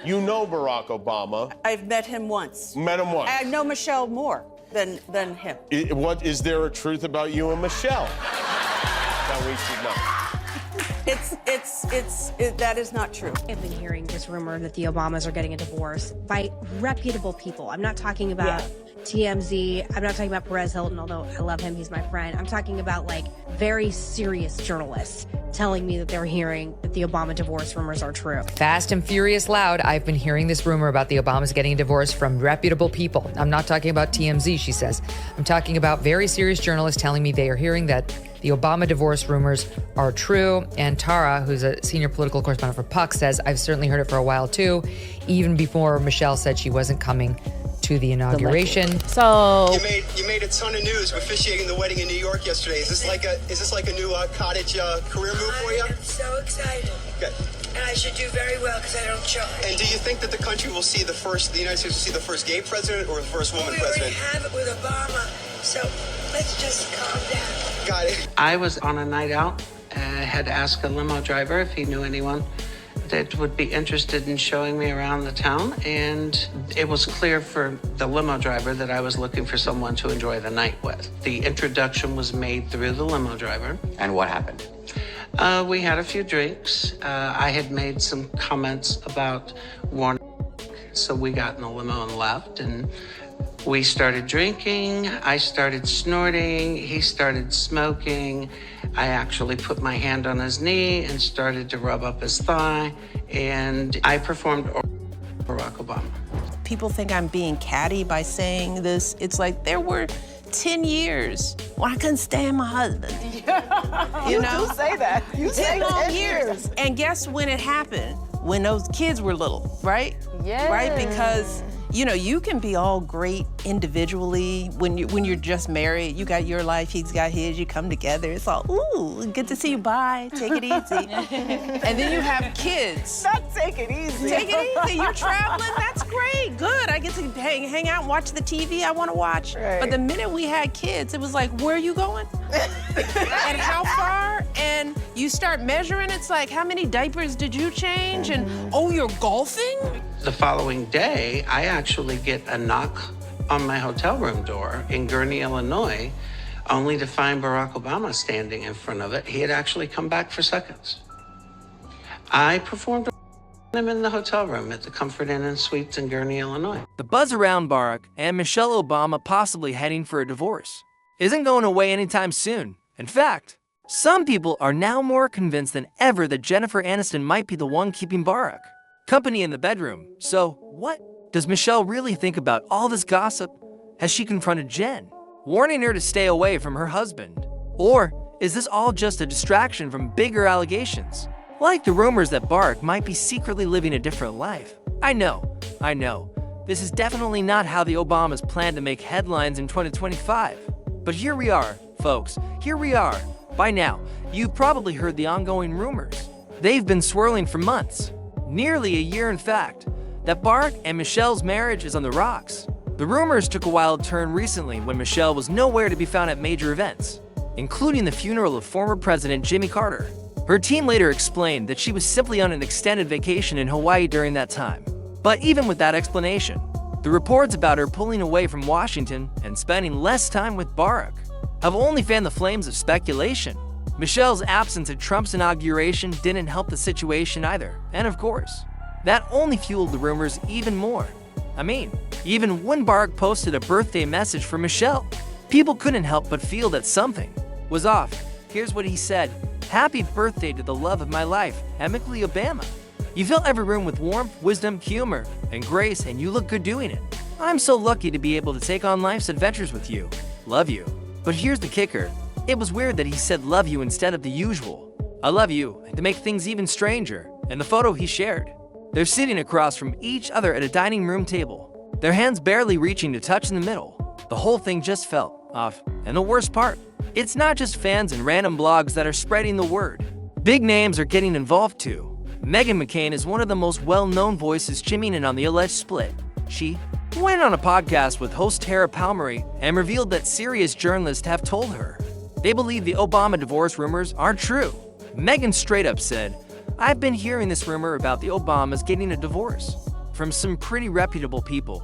You know Barack Obama. I've met him once. Met him once. I know Michelle more than him. What is there a truth about you and Michelle that we should know? That is not true. I've been hearing this rumor that the Obamas are getting a divorce by reputable people. I'm not talking about TMZ. I'm not talking about Perez Hilton, although I love him. He's my friend. I'm talking about, like, very serious journalists telling me that they're hearing that the Obama divorce rumors are true. Fast and furious loud. I've been hearing this rumor about the Obamas getting a divorce from reputable people. I'm not talking about TMZ, she says. I'm talking about very serious journalists telling me they are hearing that the Obama divorce rumors are true. And Tara, who's a senior political correspondent for Puck, says, I've certainly heard it for a while too, even before Michelle said she wasn't coming to the inauguration. So you made a ton of news officiating the wedding in New York yesterday. Is this like a new cottage career move for you? I'm so excited. Good. And I should do very well because I don't try. And do you think that the country will see the United States will see the first gay president or the first woman we president? We already have it with Obama, so let's just calm down. Got it. I was on a night out. Had asked a limo driver if he knew anyone that would be interested in showing me around the town, and it was clear for the limo driver that I was looking for someone to enjoy the night with. The introduction was made through the limo driver. And what happened? We had a few drinks. I had made some comments about Warner, so we got in the limo and left, and we started drinking. I started snorting. He started smoking. I actually put my hand on his knee and started to rub up his thigh, and I performed Barack Obama. People think I'm being catty by saying this. It's like there were 10 years when I couldn't stand my husband. You do say that. You say 10 long years. And guess when it happened? When those kids were little, right? Yeah. Right? Because you know, you can be all great individually when you're just married. You got your life, he's got his, you come together. It's all, ooh, good to see you, bye, take it easy. And then you have kids. Not take it easy. Take it easy, you're traveling, that's great, good. I get to hang out and watch the TV I want to watch. Right. But the minute we had kids, it was like, where are you going? And how far? And you start measuring, it's like, how many diapers did you change? And, oh, you're golfing? The following day, I actually get a knock on my hotel room door in Gurnee, Illinois, only to find Barack Obama standing in front of it. He had actually come back for seconds. I performed him in the hotel room at the Comfort Inn and Suites in Gurnee, Illinois. The buzz around Barack and Michelle Obama possibly heading for a divorce isn't going away anytime soon. In fact, some people are now more convinced than ever that Jennifer Aniston might be the one keeping Barack company in the bedroom. So what does Michelle really think about all this gossip? Has she confronted Jen, warning her to stay away from her husband? Or is this all just a distraction from bigger allegations, like the rumors that Barack might be secretly living a different life? I know. This is definitely not how the Obamas plan to make headlines in 2025. But here we are, folks. Here we are. By now, you've probably heard the ongoing rumors. They've been swirling for months. Nearly a year, in fact, that Barack and Michelle's marriage is on the rocks. The rumors took a wild turn recently when Michelle was nowhere to be found at major events, including the funeral of former President Jimmy Carter. Her team later explained that she was simply on an extended vacation in Hawaii during that time. But even with that explanation, the reports about her pulling away from Washington and spending less time with Barack have only fanned the flames of speculation. Michelle's absence at Trump's inauguration didn't help the situation either, and of course, that only fueled the rumors even more. I mean, even when Barack posted a birthday message for Michelle, people couldn't help but feel that something was off. Here's what he said: "Happy birthday to the love of my life, amicably Obama. You fill every room with warmth, wisdom, humor, and grace, and you look good doing it. I'm so lucky to be able to take on life's adventures with you. Love you." But here's the kicker. It was weird that he said love you instead of the usual "I love you" to make things even stranger. In the photo he shared, they're sitting across from each other at a dining room table, their hands barely reaching to touch in the middle. The whole thing just felt off. And the worst part, it's not just fans and random blogs that are spreading the word. Big names are getting involved too. Meghan McCain is one of the most well-known voices chiming in on the alleged split. She went on a podcast with host Tara Palmery and revealed that serious journalists have told her they believe the Obama divorce rumors aren't true. Meghan straight up said, "I've been hearing this rumor about the Obamas getting a divorce. from some pretty reputable people.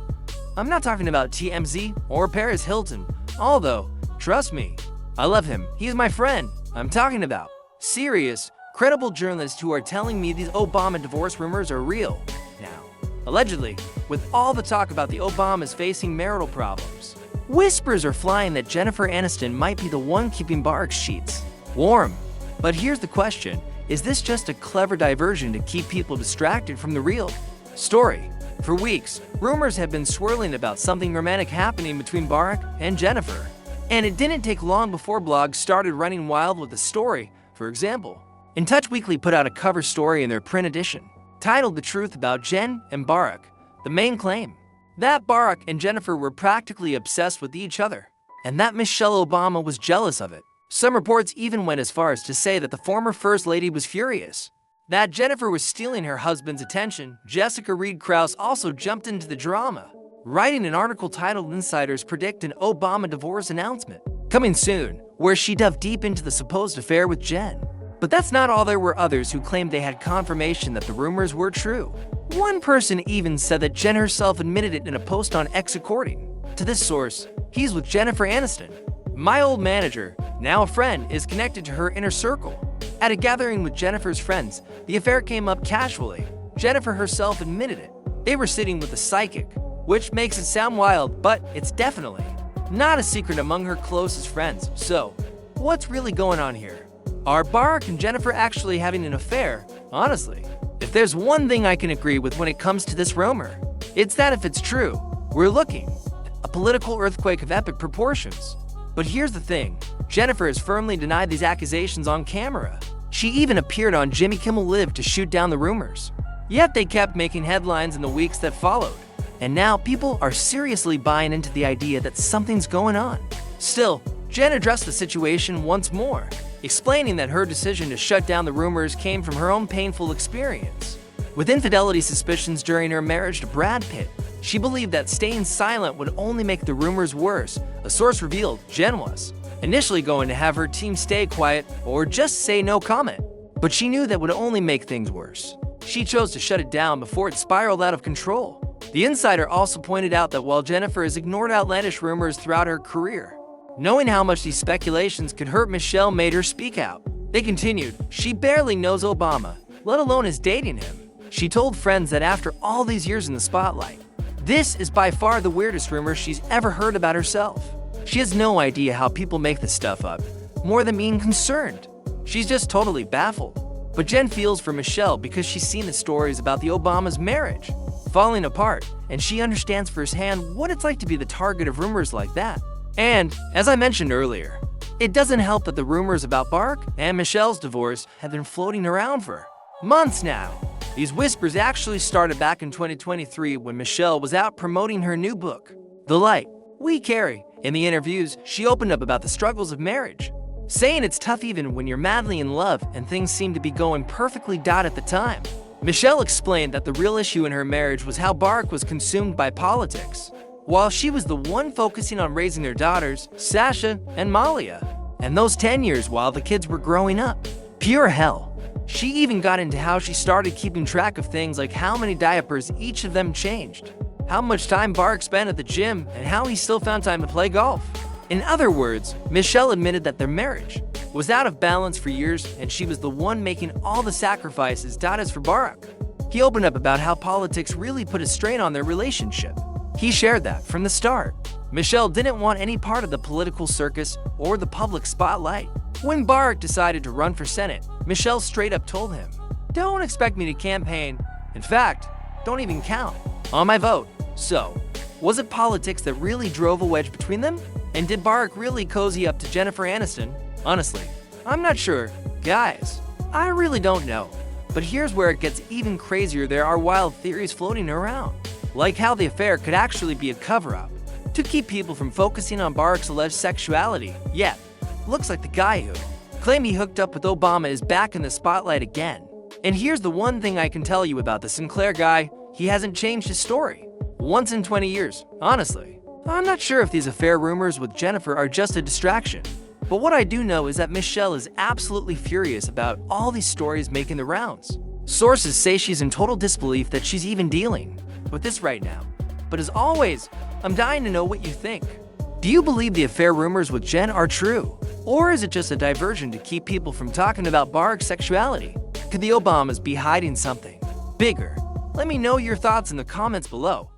I'm not talking about TMZ or Paris Hilton, although, trust me, I love him. He's my friend. I'm talking about serious, credible journalists who are telling me these Obama divorce rumors are real. Now, allegedly, with all the talk about the Obamas facing marital problems, whispers are flying that Jennifer Aniston might be the one keeping Barack's sheets warm. But here's the question. Is this just a clever diversion to keep people distracted from the real story? For weeks, rumors have been swirling about something romantic happening between Barack and Jennifer. And it didn't take long before blogs started running wild with the story. For example, In Touch Weekly put out a cover story in their print edition, titled The Truth About Jen and Barack. The main claim, that Barack and Jennifer were practically obsessed with each other, and that Michelle Obama was jealous of it. Some reports even went as far as to say that the former First Lady was furious that Jennifer was stealing her husband's attention. Jessica Reed Krause also jumped into the drama, writing an article titled Insiders Predict an Obama Divorce Announcement Coming Soon, where she dove deep into the supposed affair with Jen. But that's not all. There were others who claimed they had confirmation that the rumors were true. One person even said that Jen herself admitted it in a post on X. According to this source, he's with Jennifer Aniston. My old manager, now a friend, is connected to her inner circle. At a gathering with Jennifer's friends, the affair came up casually. Jennifer herself admitted it. They were sitting with a psychic, which makes it sound wild, but it's definitely not a secret among her closest friends. So, what's really going on here? Are Barack and Jennifer actually having an affair? Honestly, if there's one thing I can agree with when it comes to this rumor, it's that if it's true, we're looking at a political earthquake of epic proportions. But here's the thing, Jennifer has firmly denied these accusations on camera. She even appeared on Jimmy Kimmel Live to shoot down the rumors. Yet they kept making headlines in the weeks that followed. And now people are seriously buying into the idea that something's going on. Still, Jen addressed the situation once more, explaining that her decision to shut down the rumors came from her own painful experience with infidelity suspicions during her marriage to Brad Pitt. She believed that staying silent would only make the rumors worse. A source revealed Jen was initially going to have her team stay quiet or just say no comment, but she knew that would only make things worse. She chose to shut it down before it spiraled out of control. The insider also pointed out that while Jennifer has ignored outlandish rumors throughout her career, knowing how much these speculations could hurt Michelle made her speak out. They continued, she barely knows Obama, let alone is dating him. She told friends that after all these years in the spotlight, this is by far the weirdest rumor she's ever heard about herself. She has no idea how people make this stuff up, more than being concerned. She's just totally baffled. But Jen feels for Michelle because she's seen the stories about the Obamas' marriage falling apart, and she understands firsthand what it's like to be the target of rumors like that. And, as I mentioned earlier, it doesn't help that the rumors about Barack and Michelle's divorce have been floating around for months now. These whispers actually started back in 2023 when Michelle was out promoting her new book, The Light We Carry. In the interviews, she opened up about the struggles of marriage, saying it's tough even when you're madly in love and things seem to be going perfectly at the time. Michelle explained that the real issue in her marriage was how Barack was consumed by politics, while she was the one focusing on raising their daughters, Sasha and Malia. And those 10 years while the kids were growing up, pure hell. She even got into how she started keeping track of things like how many diapers each of them changed, how much time Barack spent at the gym, and how he still found time to play golf. In other words, Michelle admitted that their marriage was out of balance for years and she was the one making all the sacrifices. As for Barack, he opened up about how politics really put a strain on their relationship. He shared that from the start, Michelle didn't want any part of the political circus or the public spotlight. When Barack decided to run for Senate, Michelle straight up told him, "Don't expect me to campaign. In fact, don't even count on my vote." So, was it politics that really drove a wedge between them? And did Barack really cozy up to Jennifer Aniston? Honestly, I'm not sure. Guys, I really don't know. But here's where it gets even crazier. There are wild theories floating around, like how the affair could actually be a cover-up to keep people from focusing on Barack's alleged sexuality. Yet, looks like the guy who claimed he hooked up with Obama is back in the spotlight again. And here's the one thing I can tell you about the Sinclair guy, he hasn't changed his story once in 20 years. Honestly, I'm not sure if these affair rumors with Jennifer are just a distraction. But what I do know is that Michelle is absolutely furious about all these stories making the rounds. Sources say she's in total disbelief that she's even dealing with this right now. But as always, I'm dying to know what you think. Do you believe the affair rumors with Jen are true? Or is it just a diversion to keep people from talking about Barack's sexuality? Could the Obamas be hiding something bigger? Let me know your thoughts in the comments below.